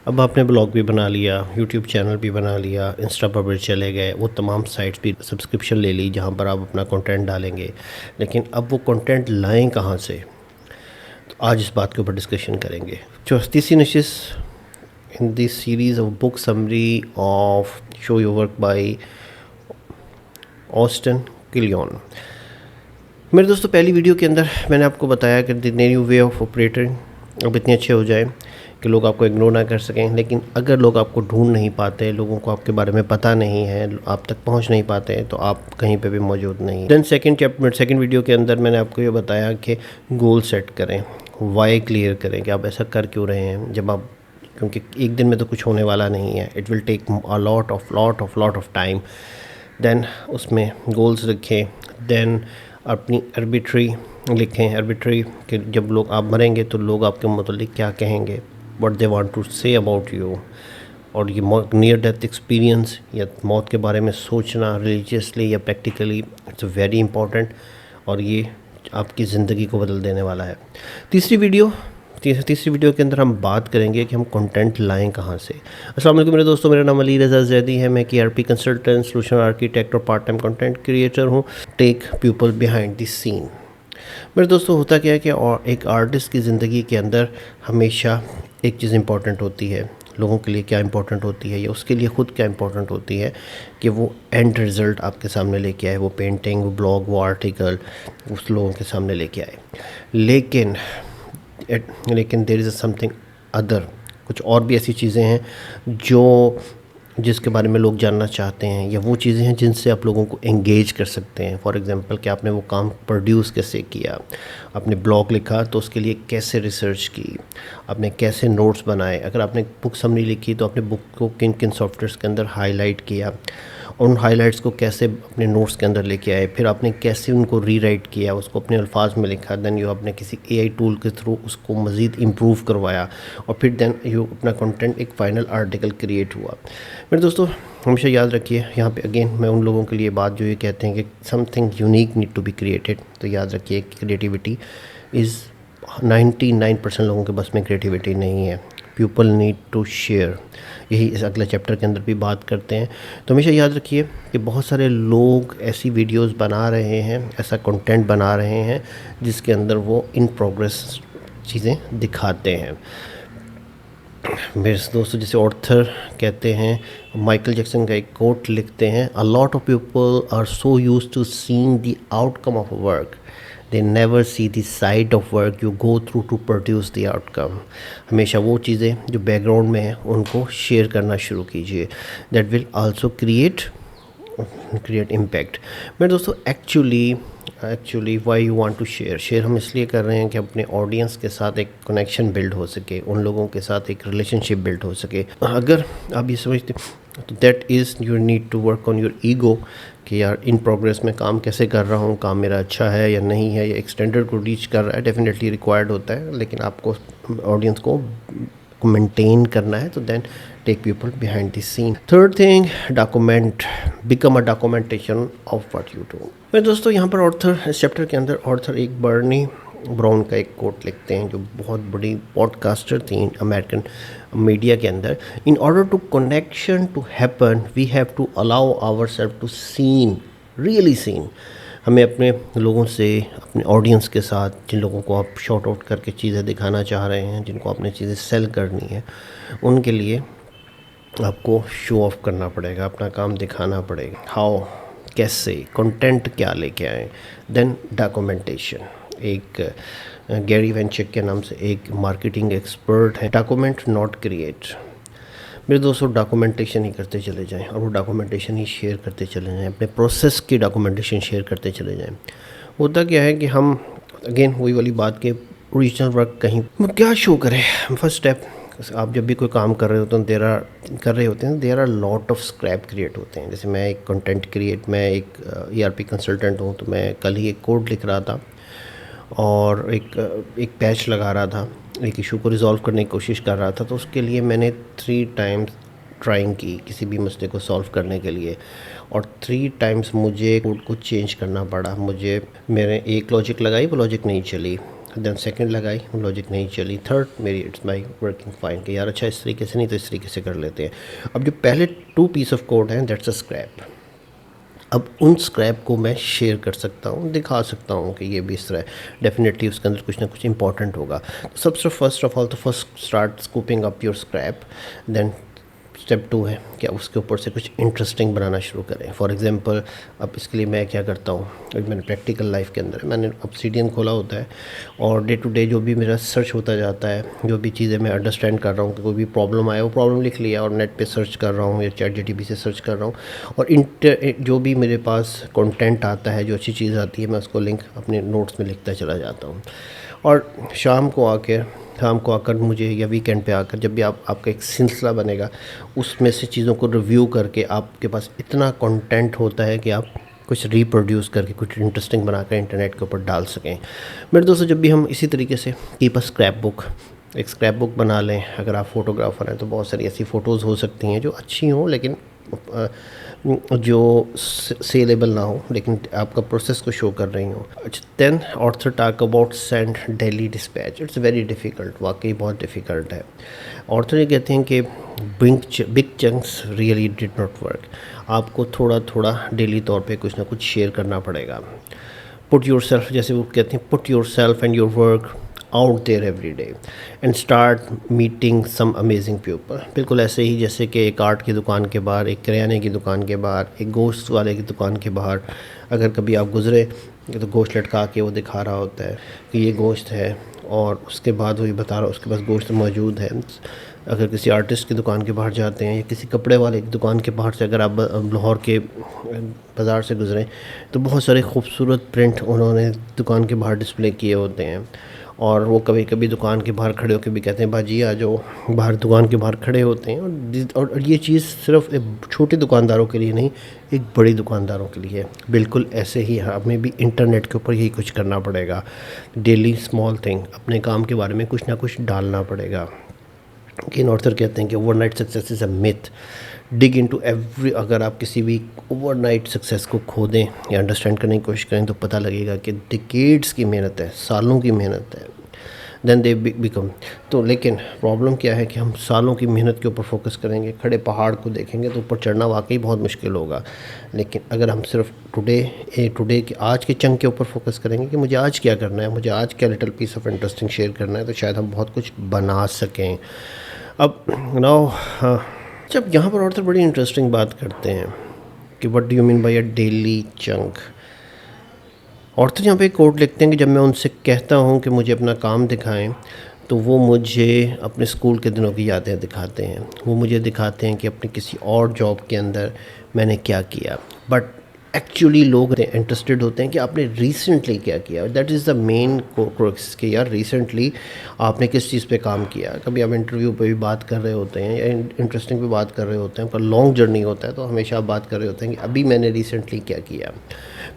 اب آپ نے بلاگ بھی بنا لیا، یوٹیوب چینل بھی بنا لیا، انسٹا پر بھی چلے گئے، وہ تمام سائٹس بھی سبسکرپشن لے لی جہاں پر آپ اپنا کنٹینٹ ڈالیں گے، لیکن اب وہ کنٹینٹ لائیں کہاں سے؟ تو آج اس بات کے اوپر ڈسکشن کریں گے۔ تیسری نشست in this series of book summary of show your work by Austin Kleon. میرے دوستو، پہلی ویڈیو کے اندر میں نے آپ کو بتایا کہ دی نیو وے آف آپریٹنگ اب اتنے اچھے ہو جائیں کہ لوگ آپ کو اگنور نہ کر سکیں، لیکن اگر لوگ آپ کو ڈھونڈ نہیں پاتے، لوگوں کو آپ کے بارے میں پتہ نہیں ہے، آپ تک پہنچ نہیں پاتے، تو آپ کہیں پہ بھی موجود نہیں۔ دین سیکنڈ ویڈیو کے اندر میں نے آپ کو یہ بتایا کہ گول سیٹ کریں، وائی کلیئر کریں کہ آپ ایسا کر کیوں رہے ہیں، جب آپ کیونکہ ایک دن میں تو کچھ ہونے والا نہیں ہے، it will take lot of time. Then اس میں گولز رکھیں، دین اپنی اربیٹری لکھیں، کہ جب لوگ آپ مریں گے تو لوگ آپ کے متعلق کیا کہیں گے، what they want to say about you۔ اور یہ نیئر ڈیتھ ایکسپیرینس یا موت کے بارے میں سوچنا ریلیجیسلی یا پریکٹیکلی، اٹس ویری امپورٹنٹ، اور یہ آپ کی زندگی کو بدل دینے والا ہے۔ تیسری ویڈیو کے اندر ہم بات کریں گے کہ ہم کنٹینٹ لائیں کہاں سے۔ السلام علیکم میرے دوستوں، میرا نام علی رضا زیدی ہے، میں KRP کنسلٹنٹ، سولوشن آرکیٹیکٹ اور پارٹ ٹائم کنٹینٹ کریٹر ہوں۔ ٹیک پیپل بیہائنڈ دی سین۔ میرے دوستوں، ہوتا کیا ہے کہ ایک آرٹسٹ کی زندگی کے اندر ہمیشہ ایک چیز امپورٹنٹ ہوتی ہے، لوگوں کے لیے کیا امپورٹنٹ ہوتی ہے یا اس کے لیے خود کیا امپورٹنٹ ہوتی ہے کہ وہ اینڈ رزلٹ آپ کے سامنے لے کے آئے، وہ پینٹنگ، وہ بلاگ، وہ آرٹیکل اس لوگوں کے سامنے لے کے آئے۔ لیکن دیر از سم تھنگ ادر، کچھ اور بھی ایسی چیزیں ہیں جس کے بارے میں لوگ جاننا چاہتے ہیں، یا وہ چیزیں ہیں جن سے آپ لوگوں کو انگیج کر سکتے ہیں۔ فار ایگزامپل کہ آپ نے وہ کام پروڈیوس کیسے کیا، آپ نے بلاگ لکھا تو اس کے لیے کیسے ریسرچ کی، آپ نے کیسے نوٹس بنائے، اگر آپ نے بک سمری لکھی تو آپ نے بک کو کن کن سافٹ ویئرس کے اندر ہائی لائٹ کیا، ان ہائی لائٹس کو کیسے اپنے نوٹس کے اندر لے کے آئے، پھر آپ نے کیسے ان کو ری رائٹ کیا، اس کو اپنے الفاظ میں لکھا، دین یو آپ نے کسی AI ٹول کے تھرو اس کو مزید امپروو کروایا، اور پھر دین یو اپنا کنٹینٹ ایک فائنل آرٹیکل کریٹ ہوا۔ میرے دوستو، ہمیشہ یاد رکھیے، یہاں پہ اگین میں ان لوگوں کے لیے بات جو یہ کہتے ہیں کہ something unique need to be created, تو یاد رکھیے کہ کریٹیوٹی از 99% لوگوں کے بس میں کریٹیوٹی نہیں ہے۔ پیپل نیڈ ٹو شیئر، یہی اس اگلے چیپٹر کے اندر بھی بات کرتے ہیں۔ تو ہمیشہ یاد رکھیے کہ بہت سارے لوگ ایسی ویڈیوز بنا رہے ہیں، ایسا کنٹینٹ بنا رہے ہیں جس کے اندر وہ ان پروگریس چیزیں دکھاتے ہیں۔ میرے دوستوں، جسے آتھر کہتے ہیں، مائیکل جیکسن کا ایک کوٹ لکھتے ہیں، A lot of people are so used to seeing the outcome of work, they never see the side of work you go through to produce the outcome۔ ہمیشہ وہ چیزیں جو بیک گراؤنڈ میں ہیں ان کو شیئر کرنا شروع کیجیے، that will also create impact. میرے دوستو، actually why you want to share ہم اس لیے کر رہے ہیں کہ اپنے آڈینس کے ساتھ ایک کنیکشن بلڈ ہو سکے، ان لوگوں کے ساتھ ایک ریلیشن شپ بلڈ ہو سکے۔ اگر آپ یہ سمجھتے تو that is your need to work on your ego, کہ یار ان پروگریس میں کام کیسے کر رہا ہوں، کام میرا اچھا ہے یا نہیں ہے، یا ایک اسٹینڈرڈ کو ریچ کر رہا ہے، ڈیفینیٹلی ریکوائرڈ ہوتا ہے، لیکن آپ کو آڈینس کو مینٹین کرنا ہے، تو then take people behind the scene. Third thing, document, become a documentation of what you do. میرے دوستو، یہاں پر اس چیپٹر کے اندر ایک برنی براؤن کا ایک کوٹ لکھتے ہیں، جو بہت بڑی پوڈ کاسٹر تھیں امریکن میڈیا کے اندر۔ In order to connection to happen we have to allow our self to seen, really seen. ہمیں اپنے لوگوں سے، اپنے آڈینس کے ساتھ، جن لوگوں کو آپ شارٹ آؤٹ کر کے چیزیں دکھانا چاہ رہے ہیں، جن کو آپ نے چیزیں سیل کرنی ہے، ان کے لیے آپ کو شو آف کرنا پڑے گا، اپنا کام دکھانا پڑے گا۔ ہاؤ، کیسے، کنٹینٹ کیا لے کے آئیں، دین ڈاکومنٹیشن۔ ایک گیری وینچک کے نام سے ایک مارکیٹنگ ایکسپرٹ ہیں، ڈاکومنٹ ناٹ کریٹ۔ میرے دوستوں، ڈاکومنٹیشن ہی کرتے چلے جائیں، اور وہ ڈاکومنٹیشن ہی شیئر کرتے چلے جائیں، اپنے پروسیس کی ڈاکومنٹیشن شیئر کرتے چلے جائیں۔ ہوتا کیا ہے کہ ہم اگین وہی والی بات کہ اوریجنل ورک کہیں کیا شو کرے۔ فرسٹ اسٹیپ، آپ جب بھی کوئی کام کر رہے ہوتے ہیں there are lot of scrap create ہوتے ہیں۔ جیسے میں ایک کنٹینٹ میں ایک ERP کنسلٹنٹ ہوں، تو میں کل ہی ایک کوڈ لکھ رہا تھا اور ایک پیچ لگا رہا تھا، ایک ایشو کو ریزالو کرنے کی کوشش کر رہا تھا، تو اس کے لیے میں نے 3 ٹائمز ٹرائنگ کی کسی بھی مسئلے کو سالو کرنے کے لیے، اور 3 ٹائمز مجھے کوڈ کو چینج کرنا پڑا۔ میں نے ایک لاجک لگائی، وہ لاجک نہیں چلی، دین سیکنڈ لگائی، لاجک نہیں چلی، تھرڈ میری اٹس مائی ورکنگ فائن کہ یار اچھا اس طریقے سے نہیں تو اس طریقے سے کر لیتے ہیں۔ اب جو پہلے 2 پیس آف کوڈ ہیں دیٹس اے اسکریپ، اب ان اسکریپ کو میں شیئر کر سکتا ہوں، دکھا سکتا ہوں کہ یہ بھی اس طرح ہے، ڈیفینیٹلی اس کے اندر کچھ نہ کچھ امپورٹنٹ ہوگا۔ سب سے فرسٹ آف آل تو first start scoping up your scrap, then step 2 ہے کہ اس کے اوپر سے کچھ انٹرسٹنگ بنانا شروع کریں۔ فار ایگزامپل اب اس کے لیے میں کیا کرتا ہوں، میں نے پریکٹیکل لائف کے اندر میں نے Obsidian کھولا ہوتا ہے اور ڈے ٹو ڈے جو بھی میرا سرچ ہوتا جاتا ہے، جو بھی چیزیں میں انڈرسٹینڈ کر رہا ہوں کہ کوئی بھی پرابلم آیا وہ پرابلم لکھ لیا اور نیٹ پہ سرچ کر رہا ہوں یا ChatGPT سے سرچ کر رہا ہوں، اور جو بھی میرے پاس کنٹینٹ آتا ہے، جو اچھی چیز آتی ہے، میں اس کو لنک اپنے نوٹس میں لکھتا چلا جاتا ہوں۔ اور شام کو آ کر مجھے یا ویکینڈ پہ آ کر جب بھی آپ کا ایک سلسلہ بنے گا، اس میں سے چیزوں کو ریویو کر کے آپ کے پاس اتنا کنٹینٹ ہوتا ہے کہ آپ کچھ ریپروڈیوس کر کے کچھ انٹرسٹنگ بنا کر انٹرنیٹ کے اوپر ڈال سکیں۔ میرے دوستوں، جب بھی ہم اسی طریقے سے کیپ اے ایک اسکریپ بک بنا لیں، اگر آپ فوٹوگرافر ہیں تو بہت ساری ایسی فوٹوز ہو سکتی ہیں جو اچھی ہوں لیکن جو سیلیبل نہ ہو، لیکن آپ کا پروسیس کو شو کر رہی ہوں۔ Then author talk about send daily dispatch, it's very difficult, واقعی بہت ڈیفیکلٹ ہے۔ آتھر یہ کہتے ہیں کہ big chunks really did not work, آپ کو تھوڑا تھوڑا ڈیلی طور پہ کچھ نہ کچھ شیئر کرنا پڑے گا۔ پٹ یور سیلف، جیسے وہ کہتے ہیں، put your self and your work out there every day and start meeting some amazing people. بالکل ایسے ہی جیسے کہ ایک آرٹ کی دکان کے باہر، ایک کریانے کی دکان کے باہر، ایک گوشت والے کی دکان کے باہر اگر کبھی آپ گزرے تو گوشت لٹکا کے وہ دکھا رہا ہوتا ہے کہ یہ گوشت ہے، اور اس کے بعد وہی بتا رہا اس کے پاس گوشت موجود ہے۔ اگر کسی آرٹسٹ کی دکان کے باہر جاتے ہیں یا کسی کپڑے والے کی دکان کے باہر سے اگر آپ لاہور کے بازار سے گزریں تو بہت سارے خوبصورت پرنٹ انہوں نے دکان کے باہر ڈسپلے کیے ہوتے ہیں، اور وہ کبھی کبھی دکان کے باہر کھڑے ہو کے بھی کہتے ہیں باجی آ جاؤ، باہر دکان کے باہر کھڑے ہوتے ہیں۔ اور یہ چیز صرف چھوٹے دکانداروں کے لیے نہیں، ایک بڑی دکانداروں کے لیے بالکل ایسے ہی ہمیں بھی انٹرنیٹ کے اوپر یہی کچھ کرنا پڑے گا۔ ڈیلی اسمال تھنگ، اپنے کام کے بارے میں کچھ نہ کچھ ڈالنا پڑے گا۔ کہ آتھر کہتے ہیں کہ overnight success is a myth, dig into every, اگر آپ کسی بھی اوور نائٹ سکسیس کو کھودیں یا انڈرسٹینڈ کرنے کی کوشش کریں تو پتہ لگے گا کہ ڈیکیڈز کی محنت ہے، سالوں کی محنت ہے، دین دے بیکم۔ تو لیکن پرابلم کیا ہے کہ ہم سالوں کی محنت کے اوپر فوکس کریں گے، کھڑے پہاڑ کو دیکھیں گے تو اوپر چڑھنا واقعی بہت مشکل ہوگا، لیکن اگر ہم صرف ٹوڈے کے آج کے چنک کے اوپر فوکس کریں گے کہ مجھے آج کیا کرنا ہے، مجھے آج کیا little piece of interesting share کرنا ہے، تو شاید ہم بہت کچھ بنا سکیں۔ اب ناؤ جب یہاں پر آتھر بڑی انٹرسٹنگ بات کرتے ہیں کہ what do you mean by a daily chunk. Author یہاں پہ ایک کوٹ لکھتے ہیں کہ جب میں ان سے کہتا ہوں کہ مجھے اپنا کام دکھائیں تو وہ مجھے اپنے اسکول کے دنوں کی یادیں دکھاتے ہیں، وہ مجھے دکھاتے ہیں کہ اپنے کسی اور جاب کے اندر میں نے کیا کیا، بٹ ایکچولی لوگ انٹرسٹڈ ہوتے ہیں کہ آپ نے ریسنٹلی کیا کیا۔ That is the main Crooks کہ یار ریسنٹلی آپ نے کس چیز پہ کام کیا۔ کبھی آپ انٹرویو پہ بھی بات کر رہے ہوتے ہیں یا انٹرسٹنگ پہ بات کر رہے ہوتے ہیں، پر لانگ جرنی ہوتا ہے تو ہمیشہ آپ بات کر رہے ہوتے ہیں کہ ابھی میں نے ریسنٹلی کیا کیا۔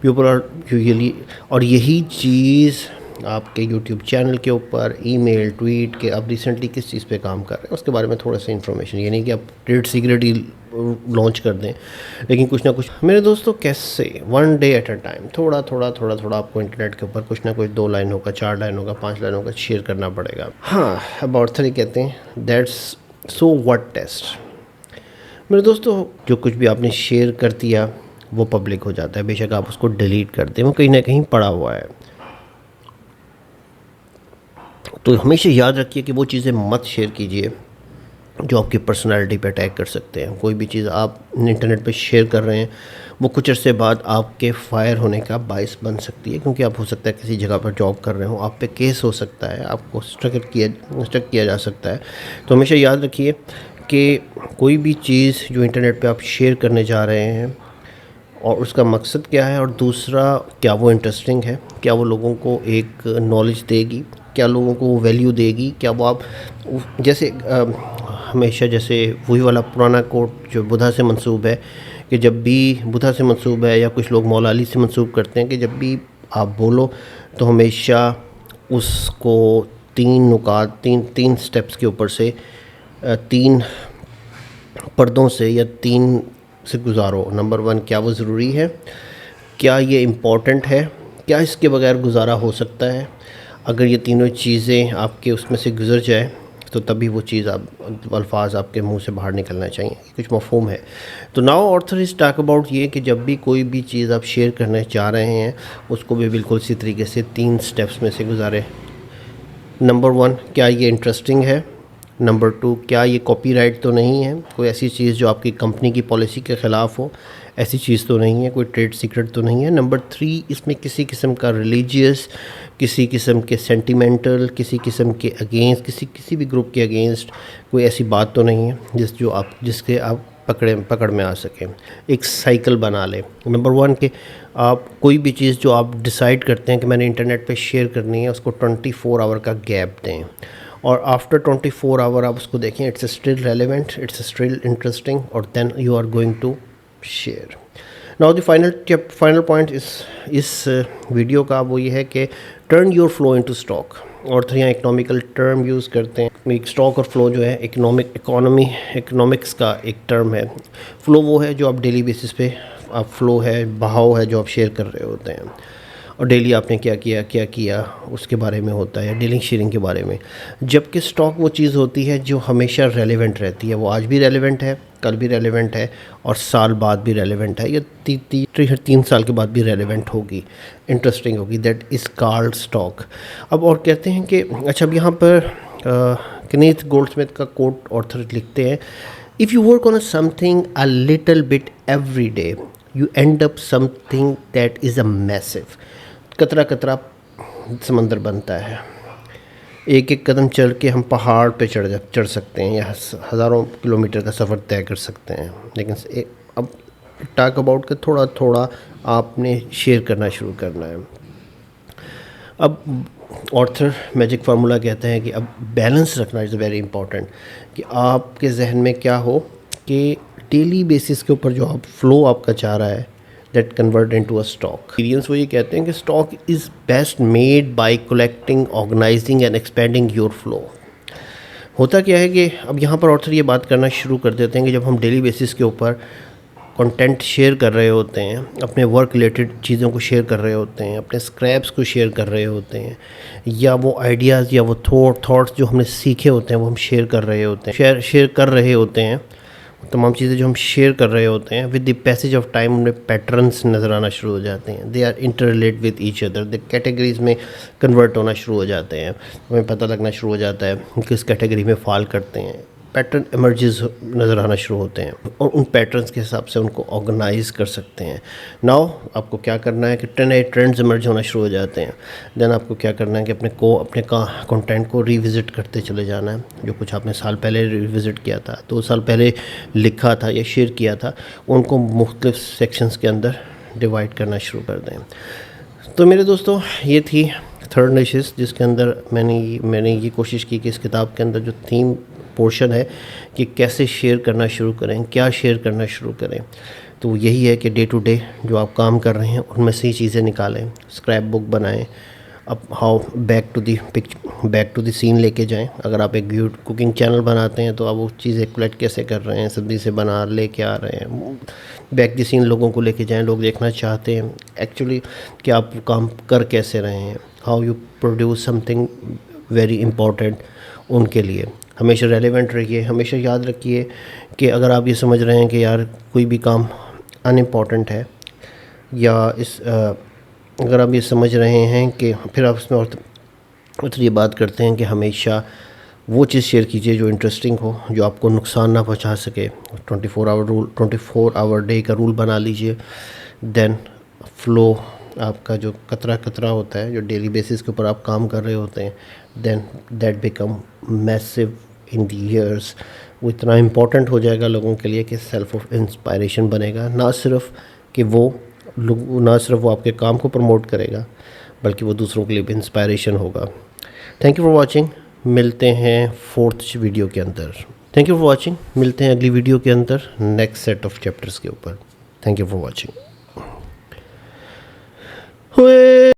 پیپل آر یوزلی، اور یہی چیز آپ کے یوٹیوب چینل کے اوپر، ای میل، ٹویٹ کے آپ ریسنٹلی کس چیز پہ کام کر رہے ہیں اس کے بارے میں تھوڑا سا انفارمیشن، یہ نہیں کہ آپ ٹریڈ سیکرٹ ہی لانچ کر دیں، لیکن کچھ نہ کچھ میرے دوستوں کیسے one day at a time تھوڑا آپ کو انٹرنیٹ کے اوپر کچھ نہ کچھ 2 لائن ہوگا، 4 لائن ہوگا، 5 لائن ہوگا، شیئر کرنا پڑے گا۔ ہاں، اب آتھر کہتے ہیں دیٹس سو واٹ ٹیسٹ۔ میرے دوستوں جو کچھ بھی آپ نے شیئر کر دیا وہ پبلک ہو جاتا ہے، بے شک آپ اس کو ڈیلیٹ کر دیں، وہ کہیں نہ کہیں پڑا ہوا ہے۔ تو ہمیشہ یاد رکھیے کہ وہ چیزیں مت شیئر کیجیے جو آپ کی پرسنالٹی پہ اٹیک کر سکتے ہیں۔ کوئی بھی چیز آپ انٹرنیٹ پہ شیئر کر رہے ہیں وہ کچھ عرصے بعد آپ کے فائر ہونے کا باعث بن سکتی ہے، کیونکہ آپ ہو سکتا ہے کسی جگہ پر جاب کر رہے ہوں، آپ پہ کیس ہو سکتا ہے، آپ کو اسٹرک کیا جا سکتا ہے۔ تو ہمیشہ یاد رکھیے کہ کوئی بھی چیز جو انٹرنیٹ پہ آپ شیئر کرنے جا رہے ہیں اور اس کا مقصد کیا ہے، اور دوسرا کیا وہ انٹرسٹنگ ہے، کیا وہ لوگوں کو ایک نالج دے گی، کیا لوگوں کو وہ ویلیو دے گی، کیا وہ آپ جیسے ہمیشہ جیسے وہی والا پرانا کوٹ جو بدھا سے منسوب ہے کہ جب بھی بدھا سے منسوب ہے یا کچھ لوگ مولا علی سے منسوب کرتے ہیں کہ جب بھی آپ بولو تو ہمیشہ اس کو 3 نکات، تین سٹیپس کے اوپر سے 3 پردوں سے یا 3 سے گزارو۔ نمبر 1، کیا وہ ضروری ہے، کیا یہ امپورٹنٹ ہے، کیا اس کے بغیر گزارا ہو سکتا ہے، اگر یہ تینوں چیزیں آپ کے اس میں سے گزر جائیں تو تبھی وہ چیز الفاظ آپ کے منہ سے باہر نکلنا چاہیے، کچھ مفہوم ہے۔ تو now author is talk about یہ کہ جب بھی کوئی بھی چیز آپ شیئر کرنا چاہ رہے ہیں اس کو بھی بالکل اسی طریقے سے 3 سٹیپس میں سے گزاریں۔ نمبر 1، کیا یہ انٹرسٹنگ ہے؟ نمبر 2، کیا یہ کاپی رائٹ تو نہیں ہے، کوئی ایسی چیز جو آپ کی کمپنی کی پالیسی کے خلاف ہو، ایسی چیز تو نہیں ہے، کوئی ٹریڈ سیکرٹ تو نہیں ہے۔ نمبر 3، اس میں کسی قسم کا ریلیجیس، کسی قسم کے سینٹیمنٹل، کسی قسم کے اگینسٹ، کسی بھی گروپ کے اگینسٹ کوئی ایسی بات تو نہیں ہے جس کے آپ پکڑ میں آ سکیں۔ ایک سائیکل بنا لیں۔ نمبر 1 کہ آپ کوئی بھی چیز جو آپ ڈیسائیڈ کرتے ہیں کہ میں نے انٹرنیٹ پہ شیئر کرنی ہے، اس کو 24 آور کا گیپ دیں، اور آفٹر 24 آور آپ اس کو دیکھیں، it's still relevant, it's still interesting, اور then you are going to share. Now the final point اس ویڈیو کا وہ یہ ہے کہ turn your flow into stock, اور یہاں اکنامیکل ٹرم یوز کرتے ہیں۔ ایک اسٹاک اور فلو جو ہے اکنامکس کا ایک ٹرم ہے۔ فلو وہ ہے جو آپ ڈیلی بیسس پہ آپ فلو ہے، بہاؤ ہے جو آپ شیئر کر رہے ہوتے ہیں، اور ڈیلی آپ نے کیا کیا اس کے بارے میں ہوتا ہے، ڈیلنگ شیئرنگ کے بارے میں۔ جبکہ اسٹاک وہ چیز ہوتی ہے جو ہمیشہ ریلیونٹ رہتی ہے، وہ آج بھی ریلیونٹ ہے، کل بھی ریلیونٹ ہے، اور سال بعد بھی ریلیونٹ ہے، یا 3 سال کے بعد بھی ریلیونٹ ہوگی، انٹرسٹنگ ہوگی۔ That is called stock. اب اور کہتے ہیں کہ اچھا، اب یہاں پر کنیتھ گولڈ سمتھ کا کوٹ آتھر لکھتے ہیں، if you work on something a little bit every day you end up something that is a massive. قطرہ قطرہ سمندر بنتا ہے، ایک قدم چل کے ہم پہاڑ پہ چڑھ سکتے ہیں، یا ہزاروں کلومیٹر کا سفر طے کر سکتے ہیں، لیکن اب ٹاک اباؤٹ کہ تھوڑا تھوڑا آپ نے شیئر کرنا شروع کرنا ہے۔ اب آتھر میجک فارمولا کہتا ہے کہ اب بیلنس رکھنا از ویری امپورٹنٹ، کہ آپ کے ذہن میں کیا ہو کہ ڈیلی بیسس کے اوپر جو آپ فلو آپ کا چاہ رہا ہے، that convert into a stock. Experience وہ یہ کہتے ہیں کہ stock is best made by collecting, organising and expanding your flow. ہوتا کیا ہے کہ اب یہاں پر آتھر یہ بات کرنا شروع کر دیتے ہیں کہ جب ہم ڈیلی بیسس کے اوپر کنٹینٹ شیئر کر رہے ہوتے ہیں، اپنے ورک ریلیٹڈ چیزوں کو شیئر کر رہے ہوتے ہیں، اپنے اسکریپس کو شیئر کر رہے ہوتے ہیں، یا وہ آئیڈیاز یا وہ تھاٹس جو ہم نے سیکھے ہوتے ہیں وہ ہم شیئر کر رہے ہوتے ہیں، تمام چیزیں جو ہم شیئر کر رہے ہوتے ہیں، with the passage of time ان میں پیٹرنس نظر آنا شروع ہو جاتے ہیں، they are interrelate with each other, they categories میں کنورٹ ہونا شروع ہو جاتے ہیں، ہمیں پتہ لگنا شروع ہو جاتا ہے کس کیٹیگری میں فال کرتے ہیں، پیٹرن ایمرجز نظر آنا شروع ہوتے ہیں، اور ان پیٹرنس کے حساب سے ان کو آرگنائز کر سکتے ہیں۔ ناؤ آپ کو کیا کرنا ہے کہ نئے ٹرینڈز ایمرج ہونا شروع ہو جاتے ہیں، دین آپ کو کیا کرنا ہے کہ اپنے کنٹینٹ کو ریوزٹ کرتے چلے جانا ہے، جو کچھ آپ نے سال پہلے ریوزٹ کیا تھا، 2 سال پہلے لکھا تھا یا شیئر کیا تھا، ان کو مختلف سیکشنز کے اندر ڈیوائڈ کرنا شروع کر دیں۔ تو میرے دوستو، یہ تھی 3rd نشست، جس کے اندر میں نے یہ کوشش کی کہ اس کتاب کے اندر جو تھیم پورشن ہے کہ کیسے شیئر کرنا شروع کریں، کیا شیئر کرنا شروع کریں، تو وہ یہی ہے کہ ڈے ٹو ڈے جو آپ کام کر رہے ہیں ان میں سے ہی چیزیں نکالیں، اسکریپ بک بنائیں، اب بیک ٹو دی سین لے کے جائیں۔ اگر آپ ایک کوکنگ چینل بناتے ہیں تو آپ وہ چیزیں کلیکٹ کیسے کر رہے ہیں، سبزی سے بنا لے کے آ رہے ہیں، بیک دی سین لوگوں کو لے کے جائیں، لوگ دیکھنا چاہتے ہیں ایکچولی کہ آپ کام کر کیسے رہے ہیں، how you produce some thing very important in کے لیے۔ ہمیشہ ریلیونٹ رہیے، ہمیشہ یاد رکھیے کہ اگر آپ یہ سمجھ رہے ہیں کہ یار کوئی بھی کام ان امپورٹنٹ ہے، یا اگر آپ یہ سمجھ رہے ہیں کہ پھر آپ اس میں اور یہ بات کرتے ہیں کہ ہمیشہ وہ چیز شیئر کیجیے جو انٹرسٹنگ ہو، جو آپ کو نقصان نہ پہنچا سکے۔ 24 آور ڈے کا رول بنا لیجئے، دین فلو آپ کا جو قطرہ قطرہ ہوتا ہے، جو ڈیلی بیسس کے اوپر آپ کام کر رہے ہوتے ہیں، then that become massive in the years. وہ اتنا امپورٹنٹ ہو جائے گا لوگوں کے لیے کہ سیلف آف انسپائریشن بنے گا، نہ صرف وہ آپ کے کام کو پروموٹ کرے گا بلکہ وہ دوسروں کے لیے بھی انسپائریشن ہوگا۔ تھینک یو فار واچنگ، ملتے ہیں 4th ویڈیو کے اندر۔ تھینک یو فار واچنگ، ملتے ہیں اگلی ویڈیو کے اندر نیکسٹ سیٹ آف چیپٹرز کے اوپر۔ Thank you for watching.